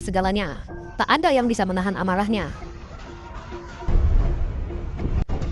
segalanya. Tak ada yang bisa menahan amarahnya.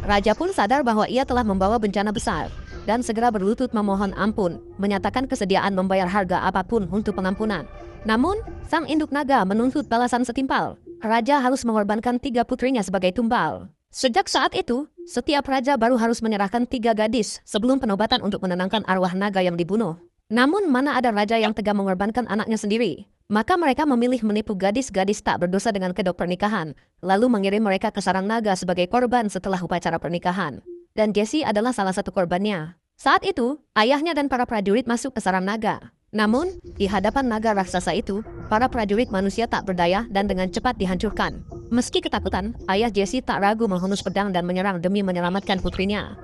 Raja pun sadar bahwa ia telah membawa bencana besar dan segera berlutut memohon ampun, menyatakan kesediaan membayar harga apapun untuk pengampunan. Namun, sang induk naga menuntut balasan setimpal. Raja harus mengorbankan 3 putrinya sebagai tumbal. Sejak saat itu, setiap raja baru harus menyerahkan 3 gadis sebelum penobatan untuk menenangkan arwah naga yang dibunuh. Namun mana ada raja yang tega mengorbankan anaknya sendiri? Maka mereka memilih menipu gadis-gadis tak berdosa dengan kedok pernikahan, lalu mengirim mereka ke sarang naga sebagai korban setelah upacara pernikahan. Dan Jessie adalah salah satu korbannya. Saat itu, ayahnya dan para prajurit masuk ke sarang naga. Namun, di hadapan naga raksasa itu, para prajurit manusia tak berdaya dan dengan cepat dihancurkan. Meski ketakutan, ayah Jessie tak ragu menghunus pedang dan menyerang demi menyelamatkan putrinya.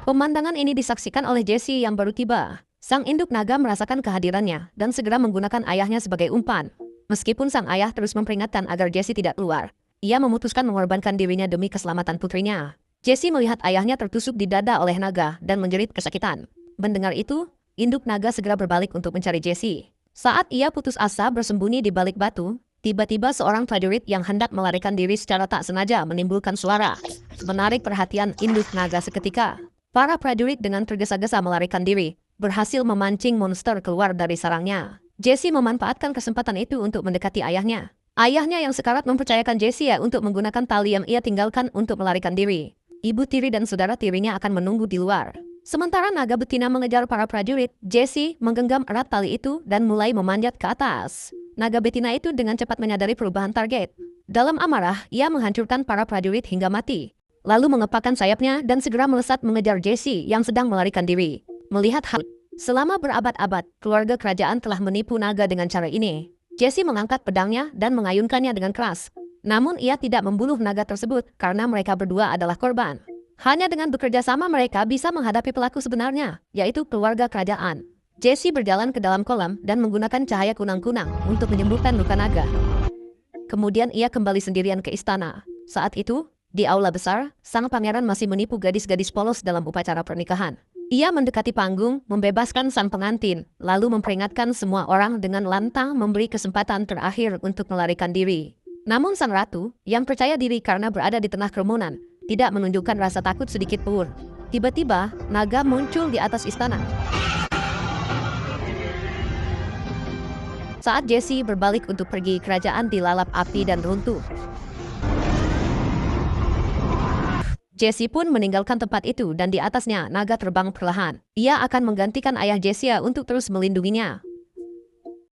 Pemandangan ini disaksikan oleh Jessie yang baru tiba. Sang induk naga merasakan kehadirannya dan segera menggunakan ayahnya sebagai umpan. Meskipun sang ayah terus memperingatkan agar Jessie tidak keluar, ia memutuskan mengorbankan dirinya demi keselamatan putrinya. Jessie melihat ayahnya tertusuk di dada oleh naga dan menjerit kesakitan. Mendengar itu, induk naga segera berbalik untuk mencari Jessie. Saat ia putus asa bersembunyi di balik batu, tiba-tiba seorang prajurit yang hendak melarikan diri secara tak sengaja menimbulkan suara, menarik perhatian induk naga seketika. Para prajurit dengan tergesa-gesa melarikan diri, berhasil memancing monster keluar dari sarangnya. Jessie memanfaatkan kesempatan itu untuk mendekati ayahnya. Ayahnya yang sekarat mempercayakan Jessie untuk menggunakan tali yang ia tinggalkan untuk melarikan diri. Ibu tiri dan saudara tirinya akan menunggu di luar. Sementara naga betina mengejar para prajurit, Jessie menggenggam erat tali itu dan mulai memanjat ke atas. Naga betina itu dengan cepat menyadari perubahan target. Dalam amarah, ia menghancurkan para prajurit hingga mati. Lalu mengepakkan sayapnya dan segera melesat mengejar Jessie yang sedang melarikan diri. Melihat hal selama berabad-abad, keluarga kerajaan telah menipu naga dengan cara ini. Jessie mengangkat pedangnya dan mengayunkannya dengan keras. Namun ia tidak membunuh naga tersebut karena mereka berdua adalah korban. Hanya dengan bekerja sama mereka bisa menghadapi pelaku sebenarnya, yaitu keluarga kerajaan. Jessie berjalan ke dalam kolam dan menggunakan cahaya kunang-kunang untuk menyembuhkan luka naga. Kemudian ia kembali sendirian ke istana. Saat itu, di aula besar, sang pangeran masih menipu gadis-gadis polos dalam upacara pernikahan. Ia mendekati panggung, membebaskan sang pengantin, lalu memperingatkan semua orang dengan lantang memberi kesempatan terakhir untuk melarikan diri. Namun sang ratu, yang percaya diri karena berada di tengah kerumunan, tidak menunjukkan rasa takut sedikit pun. Tiba-tiba, naga muncul di atas istana. Saat Jessie berbalik untuk pergi, kerajaan dilalap api dan runtuh. Jessie pun meninggalkan tempat itu dan di atasnya naga terbang perlahan. Ia akan menggantikan ayah Jessie untuk terus melindunginya.